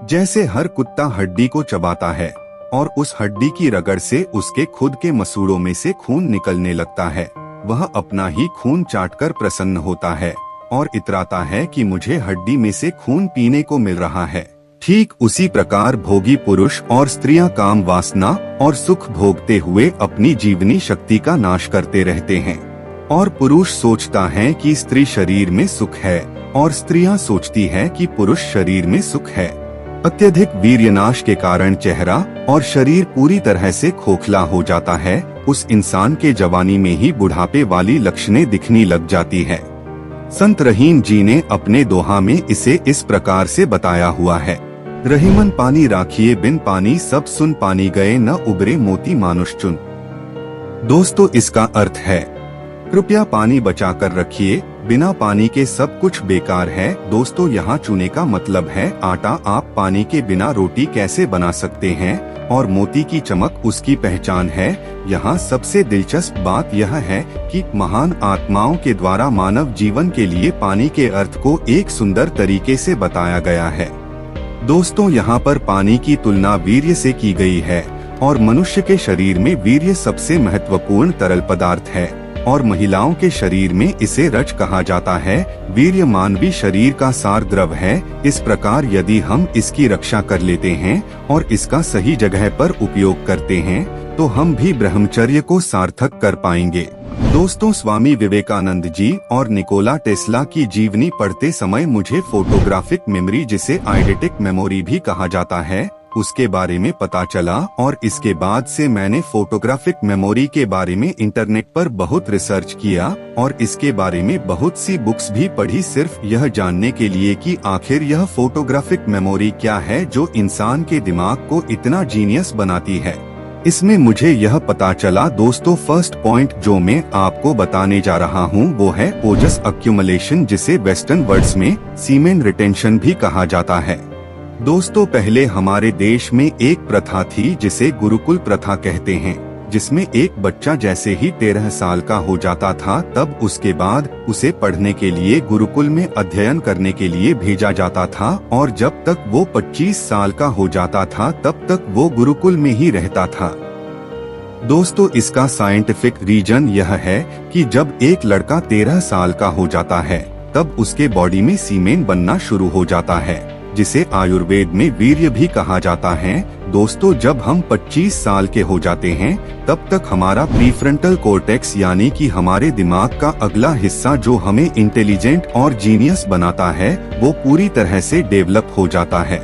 जैसे हर कुत्ता हड्डी को चबाता है और उस हड्डी की रगड़ से उसके खुद के मसूड़ों में से खून निकलने लगता है, वह अपना ही खून चाटकर प्रसन्न होता है और इतराता है कि मुझे हड्डी में से खून पीने को मिल रहा है। ठीक उसी प्रकार भोगी पुरुष और स्त्रियां काम वासना और सुख भोगते हुए अपनी जीवनी शक्ति का नाश करते रहते हैं। और पुरुष सोचता है कि स्त्री शरीर में सुख है और स्त्रियां सोचती है कि पुरुष शरीर में सुख है। अत्यधिक वीर्यनाश के कारण चेहरा और शरीर पूरी तरह से खोखला हो जाता है। उस इंसान के जवानी में ही बुढ़ापे वाली लक्षणें दिखने लग जाती है। संत रहीम जी ने अपने दोहा में इसे इस प्रकार से बताया हुआ है। रहीमन पानी राखिए बिन पानी सब सुन, पानी गए न उबरे मोती मानुष चुन। दोस्तों, इसका अर्थ है कृपया पानी बचा कर रखिए, बिना पानी के सब कुछ बेकार है। दोस्तों, यहाँ चुने का मतलब है आटा। आप पानी के बिना रोटी कैसे बना सकते हैं और मोती की चमक उसकी पहचान है। यहाँ सबसे दिलचस्प बात यह है कि महान आत्माओं के द्वारा मानव जीवन के लिए पानी के अर्थ को एक सुंदर तरीके से बताया गया है। दोस्तों, यहाँ पर पानी की तुलना वीर्य से की गई है और मनुष्य के शरीर में वीर्य सबसे महत्वपूर्ण तरल पदार्थ है और महिलाओं के शरीर में इसे रज कहा जाता है। वीर्य मानवीय शरीर का सार द्रव है। इस प्रकार यदि हम इसकी रक्षा कर लेते हैं और इसका सही जगह पर उपयोग करते हैं तो हम भी ब्रह्मचर्य को सार्थक कर पाएंगे। दोस्तों, स्वामी विवेकानंद जी और निकोला टेस्ला की जीवनी पढ़ते समय मुझे फोटोग्राफिक मेमोरी, जिसे आइडेटिक मेमोरी भी कहा जाता है, उसके बारे में पता चला और इसके बाद से मैंने फोटोग्राफिक मेमोरी के बारे में इंटरनेट पर बहुत रिसर्च किया और इसके बारे में बहुत सी बुक्स भी पढ़ी, सिर्फ यह जानने के लिए कि आखिर यह फोटोग्राफिक मेमोरी क्या है जो इंसान के दिमाग को इतना जीनियस बनाती है। इसमें मुझे यह पता चला। दोस्तों, फर्स्ट पॉइंट जो मैं आपको बताने जा रहा हूँ वो है ओजस अक्यूमुलेशन, जिसे वेस्टर्न वर्ड्स में सीमेन रिटेंशन भी कहा जाता है। दोस्तों, पहले हमारे देश में एक प्रथा थी जिसे गुरुकुल प्रथा कहते हैं, जिसमें एक बच्चा जैसे ही 13 साल का हो जाता था तब उसके बाद उसे पढ़ने के लिए गुरुकुल में अध्ययन करने के लिए भेजा जाता था और जब तक वो 25 साल का हो जाता था तब तक वो गुरुकुल में ही रहता था। दोस्तों, इसका साइंटिफिक रीजन यह है कि जब एक लड़का 13 साल का हो जाता है तब उसके बॉडी में सीमेन बनना शुरू हो जाता है, जिसे आयुर्वेद में वीर्य भी कहा जाता है। दोस्तों, जब हम 25 साल के हो जाते हैं तब तक हमारा प्रीफ्रंटल कॉर्टेक्स यानी कि हमारे दिमाग का अगला हिस्सा जो हमें इंटेलिजेंट और जीनियस बनाता है वो पूरी तरह से डेवलप हो जाता है।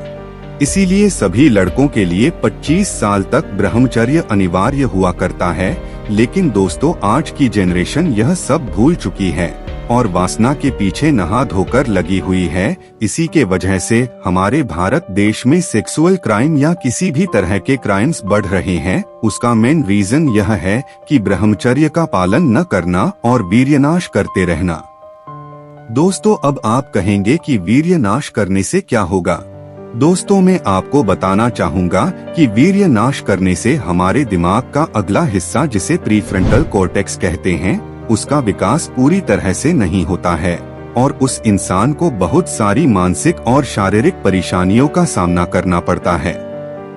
इसीलिए सभी लड़कों के लिए 25 साल तक ब्रह्मचर्य अनिवार्य हुआ करता है। लेकिन दोस्तों, आज की जनरेशन यह सब भूल चुकी है और वासना के पीछे नहा धोकर लगी हुई है। इसी के वजह से हमारे भारत देश में सेक्सुअल क्राइम या किसी भी तरह के क्राइम्स बढ़ रहे हैं। उसका मेन रीजन यह है कि ब्रह्मचर्य का पालन न करना और वीर्यनाश करते रहना। दोस्तों, अब आप कहेंगे कि वीर्यनाश करने से क्या होगा। दोस्तों, मैं आपको बताना चाहूँगा कि वीर्यनाश करने से हमारे दिमाग का अगला हिस्सा, जिसे प्रीफ्रंटल कॉर्टेक्स कहते हैं, उसका विकास पूरी तरह से नहीं होता है और उस इंसान को बहुत सारी मानसिक और शारीरिक परेशानियों का सामना करना पड़ता है।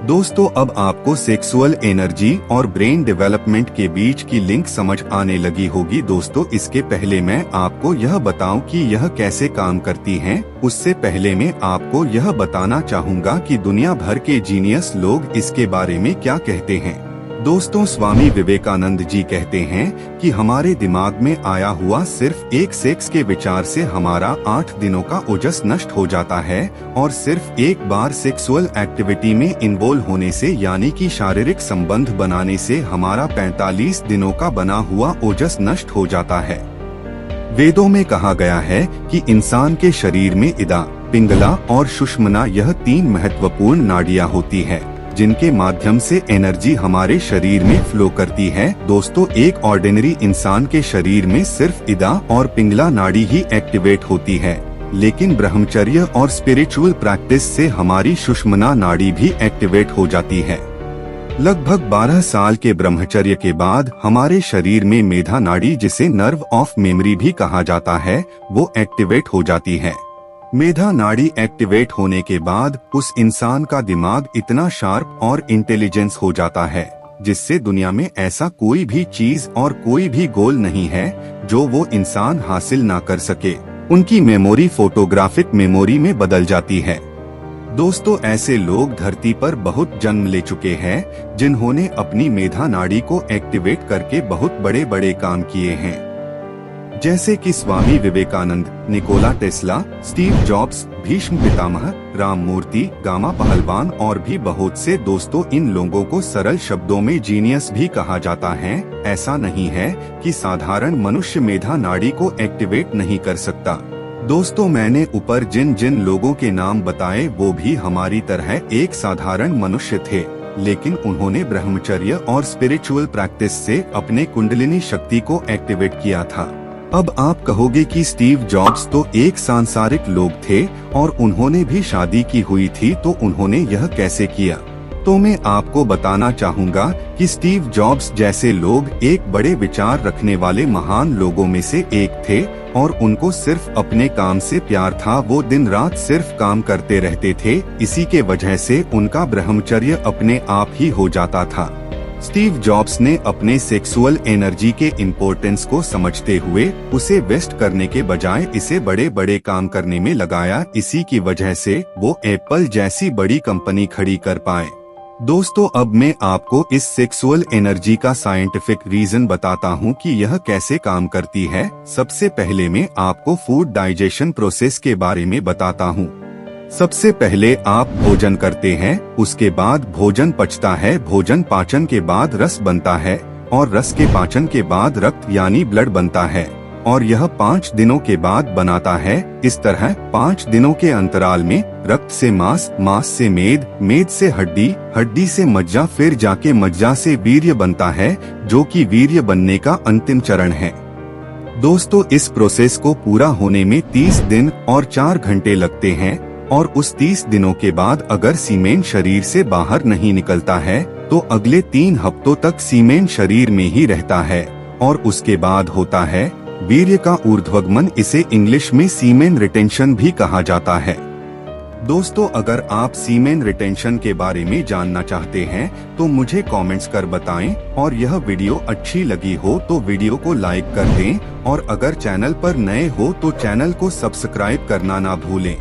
दोस्तों, अब आपको सेक्सुअल एनर्जी और ब्रेन डेवलपमेंट के बीच की लिंक समझ आने लगी होगी। दोस्तों, इसके पहले मैं आपको यह बताऊं कि यह कैसे काम करती हैं, उससे पहले मैं आपको यह बताना चाहूँगा कि दुनिया भर के जीनियस लोग इसके बारे में क्या कहते हैं। दोस्तों, स्वामी विवेकानंद जी कहते हैं कि हमारे दिमाग में आया हुआ सिर्फ एक सेक्स के विचार से हमारा 8 दिनों का ओजस नष्ट हो जाता है और सिर्फ एक बार सेक्सुअल एक्टिविटी में इन्वॉल्व होने से यानी कि शारीरिक संबंध बनाने से हमारा 45 दिनों का बना हुआ ओजस नष्ट हो जाता है। वेदों में कहा गया है कि इंसान के शरीर में इदा, पिंगला और सुषुम्ना, यह 3 महत्वपूर्ण नाड़ियां होती है जिनके माध्यम से एनर्जी हमारे शरीर में फ्लो करती है। दोस्तों, एक ऑर्डिनरी इंसान के शरीर में सिर्फ इदा और पिंगला नाड़ी ही एक्टिवेट होती है, लेकिन ब्रह्मचर्य और स्पिरिचुअल प्रैक्टिस से हमारी सुषुम्ना नाड़ी भी एक्टिवेट हो जाती है। लगभग 12 साल के ब्रह्मचर्य के बाद हमारे शरीर में मेधा नाड़ी, जिसे नर्व ऑफ मेमोरी भी कहा जाता है, वो एक्टिवेट हो जाती है। मेधा नाड़ी एक्टिवेट होने के बाद उस इंसान का दिमाग इतना शार्प और इंटेलिजेंस हो जाता है जिससे दुनिया में ऐसा कोई भी चीज और कोई भी गोल नहीं है जो वो इंसान हासिल ना कर सके। उनकी मेमोरी फोटोग्राफिक मेमोरी में बदल जाती है। दोस्तों, ऐसे लोग धरती पर बहुत जन्म ले चुके हैं जिन्होंने अपनी मेधा नाड़ी को एक्टिवेट करके बहुत बड़े बड़े काम किए हैं, जैसे कि Swami Vivekananda, Nikola Tesla, Steve Jobs, Bhishma Pitamah, Ram Murthy, Gama Pehlwan और भी बहुत से। दोस्तों, इन लोगों को सरल शब्दों में जीनियस भी कहा जाता है। ऐसा नहीं है कि साधारण मनुष्य मेधा नाड़ी को एक्टिवेट नहीं कर सकता। दोस्तों, मैंने ऊपर जिन जिन लोगों के नाम बताए वो भी हमारी तरह एक साधारण मनुष्य थे, लेकिन उन्होंने ब्रह्मचर्य और स्पिरिचुअल प्रैक्टिस से अपने कुंडलिनी शक्ति को एक्टिवेट किया था। अब आप कहोगे कि स्टीव जॉब्स तो एक सांसारिक लोग थे और उन्होंने भी शादी की हुई थी, तो उन्होंने यह कैसे किया? तो मैं आपको बताना चाहूँगा कि स्टीव जॉब्स जैसे लोग एक बड़े विचार रखने वाले महान लोगों में से एक थे और उनको सिर्फ अपने काम से प्यार था। वो दिन रात सिर्फ काम करते रहते थे। इसी के वजह से उनका ब्रह्मचर्य अपने आप ही हो जाता था। स्टीव जॉब्स ने अपने सेक्सुअल एनर्जी के इम्पोर्टेंस को समझते हुए उसे वेस्ट करने के बजाय इसे बड़े बड़े काम करने में लगाया। इसी की वजह से वो एप्पल जैसी बड़ी कंपनी खड़ी कर पाए। दोस्तों, अब मैं आपको इस सेक्सुअल एनर्जी का साइंटिफिक रीजन बताता हूँ कि यह कैसे काम करती है। सबसे पहले मैं आपको फूड डाइजेशन प्रोसेस के बारे में बताता हूँ। सबसे पहले आप भोजन करते हैं, उसके बाद भोजन पचता है, भोजन पाचन के बाद रस बनता है और रस के पाचन के बाद रक्त यानी ब्लड बनता है और यह 5 दिनों के बाद बनाता है। इस तरह 5 दिनों के अंतराल में रक्त से मांस, मांस से मेद, मेद से हड्डी, हड्डी से मज्जा, फिर जाके मज्जा से वीर्य बनता है, जो कि वीर्य बनने का अंतिम चरण है। दोस्तों, इस प्रोसेस को पूरा होने में 30 दिन और 4 घंटे लगते हैं और उस 30 दिनों के बाद अगर सीमेन शरीर से बाहर नहीं निकलता है तो अगले 3 हफ्तों तक सीमेन शरीर में ही रहता है और उसके बाद होता है वीर्य का ऊर्ध्वगमन। इसे इंग्लिश में सीमेन रिटेंशन भी कहा जाता है। दोस्तों, अगर आप सीमेन रिटेंशन के बारे में जानना चाहते हैं तो मुझे कमेंट्स कर बताएं और यह वीडियो अच्छी लगी हो तो वीडियो को लाइक कर दें और अगर चैनल पर नए हो तो चैनल को सब्सक्राइब करना ना भूलें।